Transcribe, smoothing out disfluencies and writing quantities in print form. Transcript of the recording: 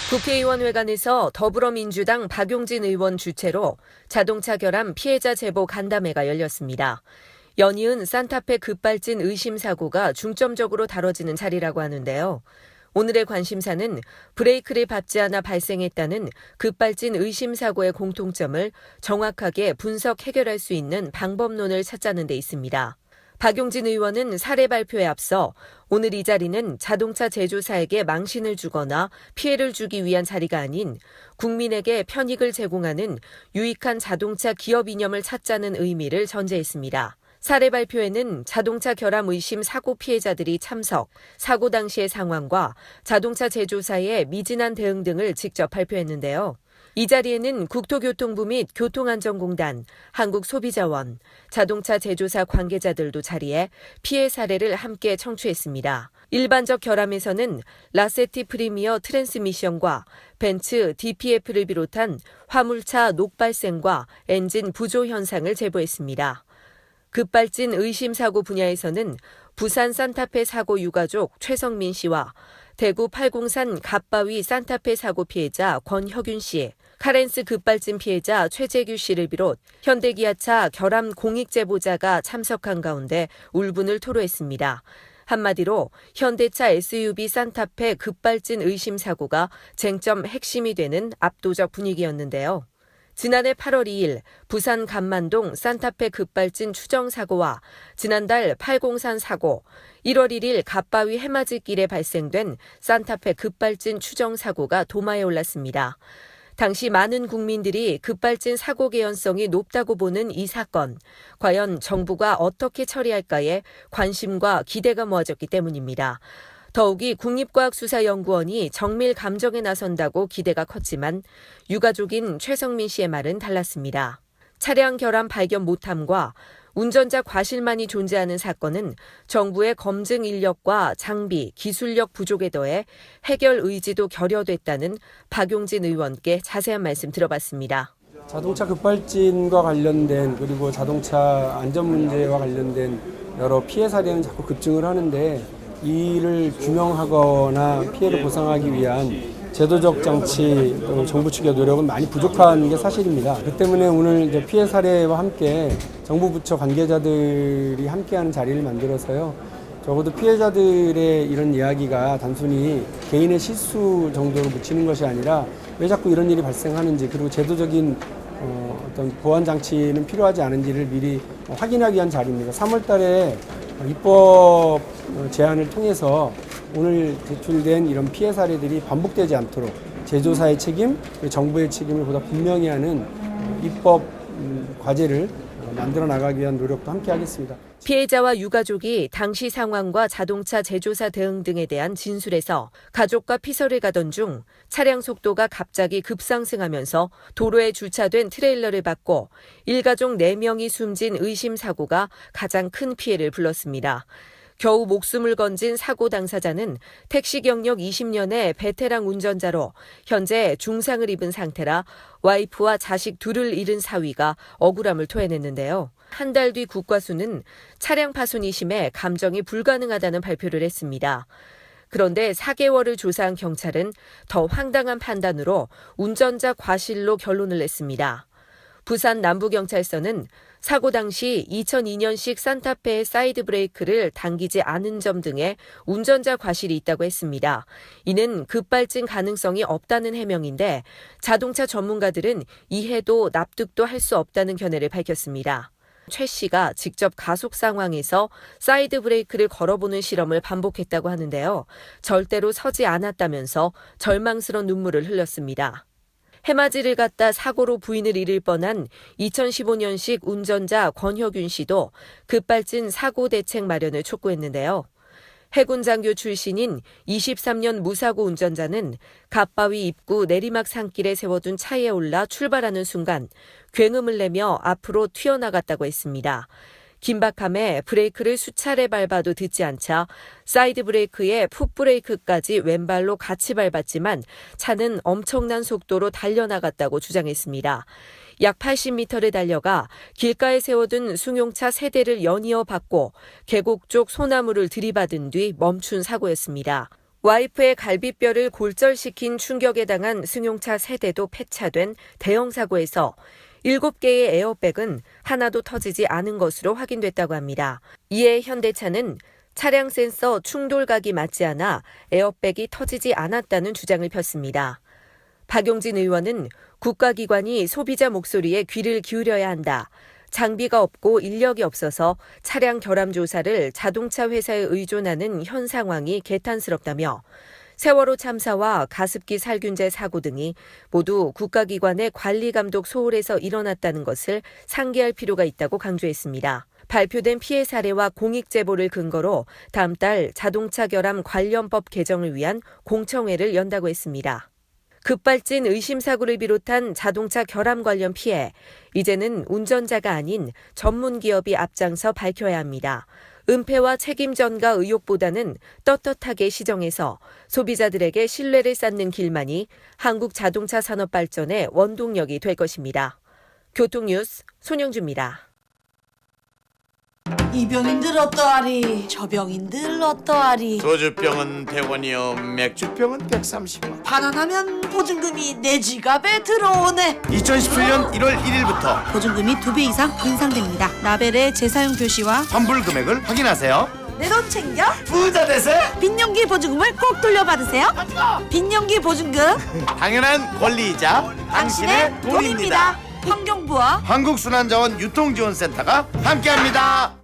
국회의원회관에서 더불어민주당 박용진 의원 주최로 자동차 결함 피해자 제보 간담회가 열렸습니다. 연이은 산타페 급발진 의심 사고가 중점적으로 다뤄지는 자리라고 하는데요. 오늘의 관심사는 브레이크를 밟지 않아 발생했다는 급발진 의심 사고의 공통점을 정확하게 분석 해결할 수 있는 방법론을 찾자는 데 있습니다. 박용진 의원은 사례 발표에 앞서 오늘 이 자리는 자동차 제조사에게 망신을 주거나 피해를 주기 위한 자리가 아닌 국민에게 편익을 제공하는 유익한 자동차 기업 이념을 찾자는 의미를 전제했습니다. 사례 발표에는 자동차 결함 의심 사고 피해자들이 참석, 사고 당시의 상황과 자동차 제조사의 미진한 대응 등을 직접 발표했는데요. 이 자리에는 국토교통부 및 교통안전공단, 한국소비자원, 자동차 제조사 관계자들도 자리해 피해 사례를 함께 청취했습니다. 일반적 결함에서는 라세티 프리미어 트랜스미션과 벤츠 DPF를 비롯한 화물차 녹발생과 엔진 부조 현상을 제보했습니다. 급발진 의심 사고 분야에서는 부산 산타페 사고 유가족 최성민 씨와 대구 팔공산 갓바위 산타페 사고 피해자 권혁윤 씨, 카렌스 급발진 피해자 최재규 씨를 비롯 현대기아차 결함 공익 제보자가 참석한 가운데 울분을 토로했습니다. 한마디로 현대차 SUV 산타페 급발진 의심 사고가 쟁점 핵심이 되는 압도적 분위기였는데요. 지난해 8월 2일 부산 감만동 산타페 급발진 추정 사고와 지난달 팔공산 사고, 1월 1일 갓바위 해맞이길에 발생된 산타페 급발진 추정 사고가 도마에 올랐습니다. 당시 많은 국민들이 급발진 사고 개연성이 높다고 보는 이 사건, 과연 정부가 어떻게 처리할까에 관심과 기대가 모아졌기 때문입니다. 더욱이 국립과학수사연구원이 정밀 감정에 나선다고 기대가 컸지만 유가족인 최성민 씨의 말은 달랐습니다. 차량 결함 발견 못함과 운전자 과실만이 존재하는 사건은 정부의 검증 인력과 장비, 기술력 부족에 더해 해결 의지도 결여됐다는 박용진 의원께 자세한 말씀 들어봤습니다. 자동차 급발진과 관련된 그리고 자동차 안전 문제와 관련된 여러 피해 사례는 자꾸 급증을 하는데 이를 규명하거나 피해를 보상하기 위한 제도적 장치, 정부 측의 노력은 많이 부족한 게 사실입니다. 그 때문에 오늘 이제 피해 사례와 함께 정부 부처 관계자들이 함께하는 자리를 만들어서요. 적어도 피해자들의 이런 이야기가 단순히 개인의 실수 정도로 묻히는 것이 아니라 왜 자꾸 이런 일이 발생하는지 그리고 제도적인 어떤 보완 장치는 필요하지 않은지를 미리 확인하기 위한 자리입니다. 3월 달에 입법 제안을 통해서 오늘 제출된 이런 피해 사례들이 반복되지 않도록 제조사의 책임, 그리고 정부의 책임을 보다 분명히 하는 입법 과제를 만들어 나가기 위한 노력도 함께 하겠습니다. 피해자와 유가족이 당시 상황과 자동차 제조사 대응 등에 대한 진술에서 가족과 피서를 가던 중 차량 속도가 갑자기 급상승하면서 도로에 주차된 트레일러를 받고 일가족 4명이 숨진 의심 사고가 가장 큰 피해를 불렀습니다. 겨우 목숨을 건진 사고 당사자는 택시 경력 20년의 베테랑 운전자로 현재 중상을 입은 상태라 와이프와 자식 둘을 잃은 사위가 억울함을 토해냈는데요. 한 달 뒤 국과수는 차량 파손이 심해 감정이 불가능하다는 발표를 했습니다. 그런데 4개월을 조사한 경찰은 더 황당한 판단으로 운전자 과실로 결론을 냈습니다. 부산 남부경찰서는 사고 당시 2002년식 산타페의 사이드 브레이크를 당기지 않은 점 등의 운전자 과실이 있다고 했습니다. 이는 급발진 가능성이 없다는 해명인데 자동차 전문가들은 이해도 납득도 할 수 없다는 견해를 밝혔습니다. 최 씨가 직접 가속 상황에서 사이드 브레이크를 걸어보는 실험을 반복했다고 하는데요. 절대로 서지 않았다면서 절망스러운 눈물을 흘렸습니다. 해맞이를 갔다 사고로 부인을 잃을 뻔한 2015년식 운전자 권혁윤 씨도 급발진 사고 대책 마련을 촉구했는데요. 해군 장교 출신인 23년 무사고 운전자는 갓바위 입구 내리막 산길에 세워둔 차에 올라 출발하는 순간 굉음을 내며 앞으로 튀어나갔다고 했습니다. 긴박함에 브레이크를 수차례 밟아도 듣지 않자 사이드 브레이크에 풋브레이크까지 왼발로 같이 밟았지만 차는 엄청난 속도로 달려나갔다고 주장했습니다. 약 80m를 달려가 길가에 세워둔 승용차 3대를 연이어 받고 계곡 쪽 소나무를 들이받은 뒤 멈춘 사고였습니다. 와이프의 갈비뼈를 골절시킨 충격에 당한 승용차 세대도 폐차된 대형 사고에서 7개의 에어백은 하나도 터지지 않은 것으로 확인됐다고 합니다. 이에 현대차는 차량 센서 충돌각이 맞지 않아 에어백이 터지지 않았다는 주장을 폈습니다. 박용진 의원은 국가기관이 소비자 목소리에 귀를 기울여야 한다. 장비가 없고 인력이 없어서 차량 결함 조사를 자동차 회사에 의존하는 현 상황이 개탄스럽다며 세월호 참사와 가습기 살균제 사고 등이 모두 국가기관의 관리 감독 소홀에서 일어났다는 것을 상기할 필요가 있다고 강조했습니다. 발표된 피해 사례와 공익 제보를 근거로 다음 달 자동차 결함 관련법 개정을 위한 공청회를 연다고 했습니다. 급발진 의심 사고를 비롯한 자동차 결함 관련 피해, 이제는 운전자가 아닌 전문 기업이 앞장서 밝혀야 합니다. 은폐와 책임 전가 의혹보다는 떳떳하게 시정해서 소비자들에게 신뢰를 쌓는 길만이 한국 자동차 산업 발전의 원동력이 될 것입니다. 교통뉴스 손영주입니다. 이 병인들 어떠하리 저 병인들 어떠하리 소주병은 100원이요 맥주병은 130원. 반환하면 보증금이 내 지갑에 들어오네. 2017년 1월 1일부터 보증금이 2배 이상 인상됩니다. 라벨의 재사용 표시와 환불 금액을 확인하세요. 내 돈 챙겨 부자 되세요. 빈년기 보증금을 꼭 돌려받으세요. 빈년기 보증금 당연한 권리이자 당신의 돈입니다. 환경부와 한국순환자원 유통지원센터가 함께합니다.